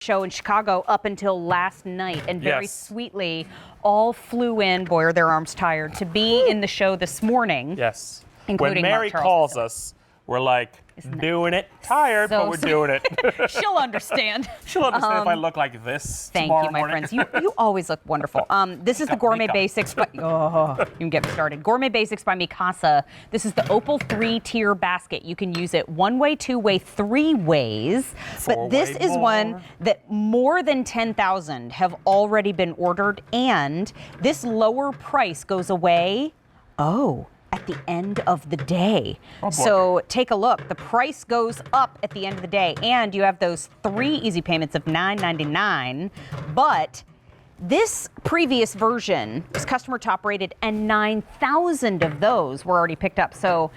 show in Chicago up until last night, and very sweetly all flew in, boy are their arms tired, to be in the show this morning. Yes. Including when Mary calls us, we're like, doing it. Tired, but we're doing it. She'll understand. She'll understand if I look like this Thank you, my friends. You always look wonderful. This is the Gourmet Basics. You can get me started. Gourmet Basics by Mikasa. This is the Opal 3-tier basket. You can use it one way, two way, three ways. But this is one that more than 10,000 have already been ordered, and this lower price goes away. At the end of the day. So take a look. The price goes up at the end of the day, and you have those 3 easy payments of $9.99. But this previous version was customer top rated, and 9,000 of those were already picked up. So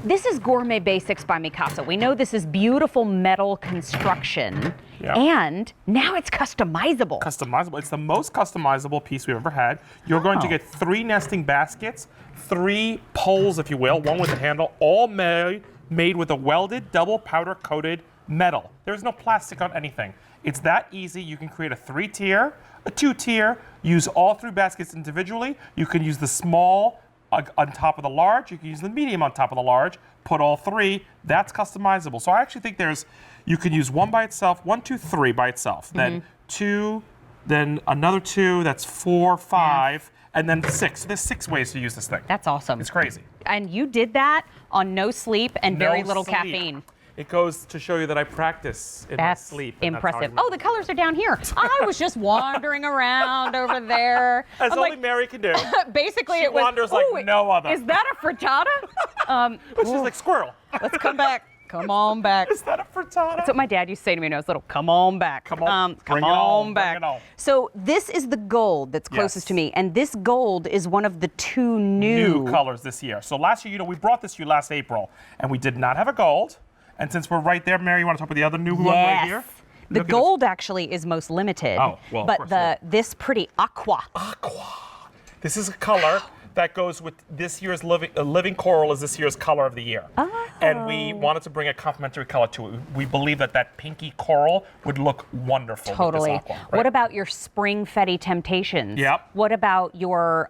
this is Gourmet Basics by Mikasa. We know this is beautiful metal construction, and now it's customizable. Customizable. It's the most customizable piece we've ever had. You're going to get 3 nesting baskets, 3 poles, if you will, one with a handle, all made with a welded, double powder coated metal. There's no plastic on anything. It's that easy. You can create a 3-tier, a 2-tier, use all 3 baskets individually. You can use the small on top of the large, you can use the medium on top of the large, put all 3, that's customizable. So I actually think you can use 1 by itself, 1, 2, 3 by itself, then 2, then another 2, that's 4, 5, and then 6. So there's 6 ways to use this thing. That's awesome. It's crazy. And you did that on no sleep and very little caffeine. It goes to show you that I practice in my sleep. That's impressive. Oh, the colors are down here. I was just wandering around over there. As only Mary can do. Basically, she wanders like no other. Is that a frittata? She's like squirrel. Let's come back. Come on back. Is that a frittata? That's what my dad used to say to me when I was little. Come on back. Come on, come on back. Bring it on. So this is the gold that's closest to me, and this gold is one of the 2 new colors this year. So last year, we brought this to you last April, and we did not have a gold. And since we're right there, Mary, you want to talk about the other new one right here? The gold actually is most limited. Oh, well, but this pretty aqua. Aqua. This is a color that goes with this year's living coral is this year's color of the year. And we wanted to bring a complementary color to it. We believe that pinky coral would look wonderful with this aqua. Right? What about your spring fetty temptations? Yep. What about your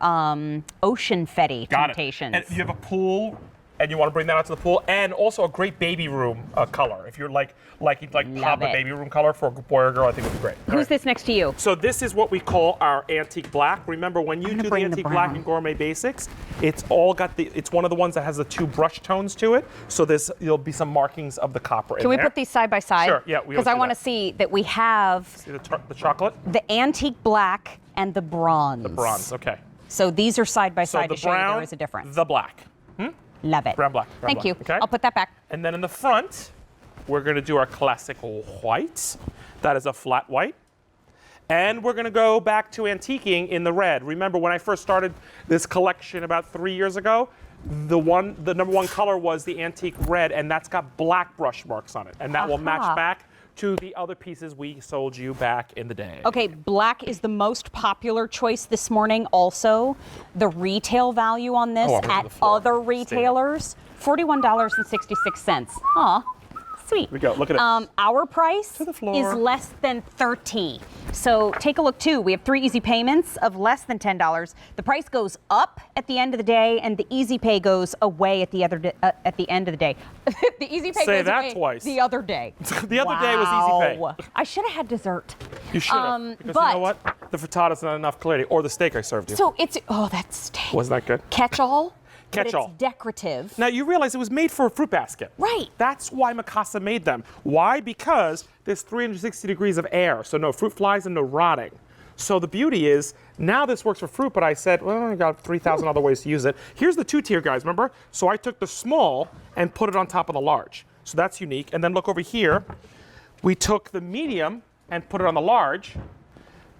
ocean fetty temptations? And you have a pool, and you want to bring that out to the pool, and also a great baby room color. If you're like pop a baby room color for a boy or girl, I think it would be great. Who's this next to you? So this is what we call our antique black. Remember, when you do the antique black in Gourmet Basics, it's one of the ones that has the 2 brush tones to it. So there'll be some markings of the copper in there. Can we put these side by side? Sure, yeah. Because I want to see that we have the chocolate, the antique black, and the bronze. The bronze, okay. So these are side by side to show you there is a difference. The black. Love it. Brown black. Thank you. Okay. I'll put that back. And then in the front, we're going to do our classic white. That is a flat white. And we're going to go back to antiquing in the red. Remember, when I first started this collection about 3 years ago, the number 1 color was the antique red, and that's got black brush marks on it. And that will match back to the other pieces we sold you back in the day. Okay, black is the most popular choice this morning. Also, the retail value on this at other retailers, $41.66. Aw, sweet. Here we go, look at it. Our price is less than $30. So take a look too. We have 3 easy payments of less than $10. The price goes up at the end of the day, and the easy pay goes away at the end of the day. The easy pay goes away twice. The other day. The other day was easy pay. I should have had dessert. You should have. Because you know what? The frittata's not enough clarity, or the steak I served you. So it's that steak. Wasn't that good? Catch-all. Catch-all. It's decorative. Now you realize it was made for a fruit basket. Right. That's why Mikasa made them. Why? Because there's 360 degrees of air, so no fruit flies and no rotting. So the beauty is, now this works for fruit, but I said, well, I got 3,000 other ways to use it. Here's the 2-tier, guys, remember? So I took the small and put it on top of the large. So that's unique. And then look over here. We took the medium and put it on the large,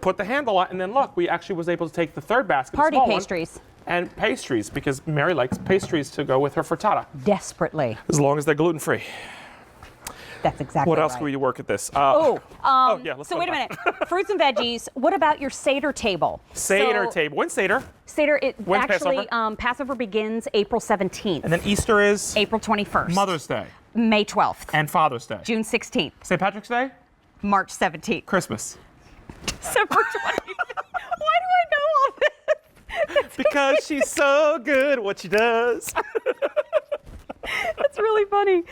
put the handle on, and then look, we actually was able to take the 3rd basket, party pastries. And pastries, because Mary likes pastries to go with her frittata. Desperately. As long as they're gluten-free. That's exactly What else can we work at this? Let's so wait a minute. Fruits and veggies. What about your Seder table? Seder table. When's Seder? Seder, Passover begins April 17th. And then Easter is? April 21st. Mother's Day. May 12th. And Father's Day. June 16th. St. Patrick's Day? March 17th. Christmas. December 20th. Why do I know all this? Because she's so good at what she does. That's really funny.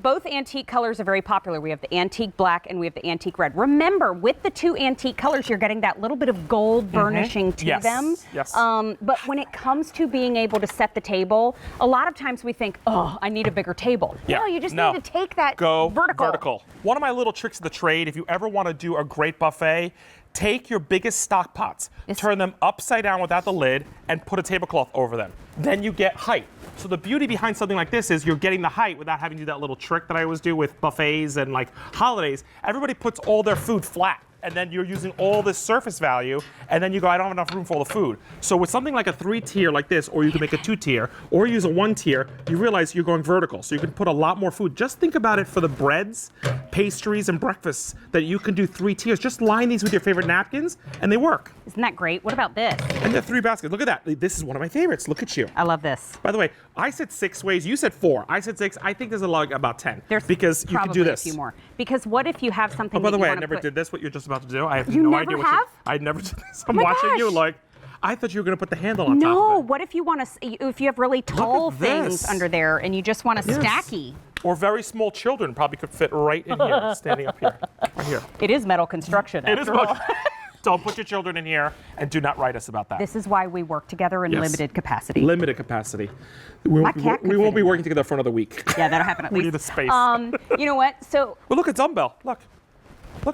Both antique colors are very popular. We have the antique black and we have the antique red. Remember, with the two antique colors, you're getting that little bit of gold burnishing to them. Yes. But when it comes to being able to set the table, a lot of times we think, oh, I need a bigger table. Yeah. No, you just need to take that Go vertical. One of my little tricks of the trade, if you ever want to do a great buffet, take your biggest stock pots, turn them upside down without the lid, and put a tablecloth over them. Then you get height. So the beauty behind something like this is you're getting the height without having to do that little trick that I always do with buffets and like holidays. Everybody puts all their food flat, and then you're using all this surface value, and then you go, I don't have enough room for all the food. So with something like a 3-tier like this, or you can make a 2-tier, or use a 1-tier, you realize you're going vertical. So you can put a lot more food. Just think about it for the breads, pastries, and breakfasts that you can do 3 tiers. Just line these with your favorite napkins, and they work. Isn't that great? What about this? And the 3 baskets. Look at that. This is one of my favorites. Look at you. I love this. By the way, I said 6 ways. You said 4. I said 6. I think there's about 10. There's because you can do this. A few more. Because what if you have something? Oh, by the that way, you I wanna never put... did this. What you're just about to do. I have You no never idea what have? I never did this. I'm my watching you gosh. like. I thought you were going to put the handle on top No, of it. what if you want to? If you have really tall things this. under there, and you just want a Yes. stacky? Or very small children probably could fit right in here, standing up here, right here. It is metal construction. It is after all. much. Don't put your children in here, and do not write us about that. This is why we work together in Yes. limited capacity. Limited capacity. We My cat could won't fit be in working together for another week. Yeah, that'll happen at We least. need the space. You know what? So Well, look, it's dumbbell. Look,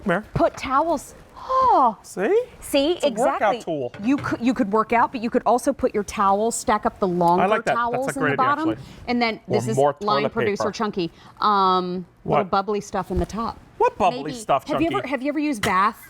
Mare. put towels. Oh, See? see, a exactly. workout tool. You could work out, but you could also put your towels, stack up the longer like that. That's towels a in the great idea, bottom, actually. and then Or this is more line toilet producer paper. Chunky. Little What? bubbly stuff in the top. What bubbly Maybe- stuff, have Chunky? you ever used bath?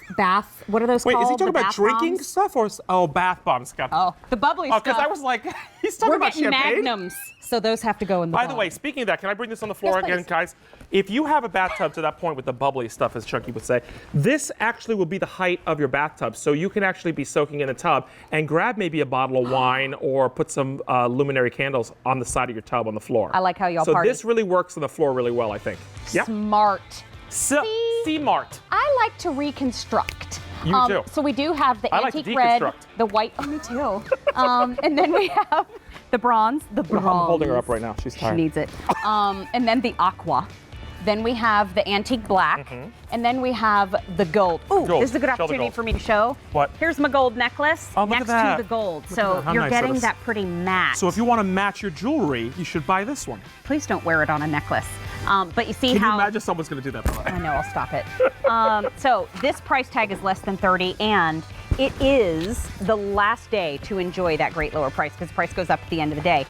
What are those Wait, called? is he talking The about bath drinking bombs? stuff or bath bombs? Scott? Oh, the bubbly Oh, stuff. because I was like, he's talking We're about getting champagne. magnums, so those have to go in the By the bottom. way, speaking of that, can I bring this on the floor Yes, again, please. guys? If you have a bathtub to that point with the bubbly stuff, as Chunky would say, this actually will be the height of your bathtub. So you can actually be soaking in the tub and grab maybe a bottle of wine or put some luminary candles on the side of your tub on the floor. I like how y'all So party. this really works on the floor really well, I think. Yeah. Smart. C-Mart. I like to reconstruct. You do. So we do have the I like to antique red, deconstruct. the white. Oh, me too. And then we have the bronze. The bronze. I'm holding her up right now. She's She tired. needs it. And then the aqua. Then we have the antique black. And then we have the gold. Ooh, Gold. this is a good Show the opportunity gold. for me to show. What? Here's my gold necklace Oh, look at next that. to the gold. Look at So that. How you're nice that getting is. that pretty matte. So if you want to match your jewelry, you should buy this one. Please don't wear it on a necklace. But you see Can how. you imagine someone's going to do that? By the way? I know, I'll stop it. So this price tag is less than 30, and it is the last day to enjoy that great lower price because the price goes up at the end of the day.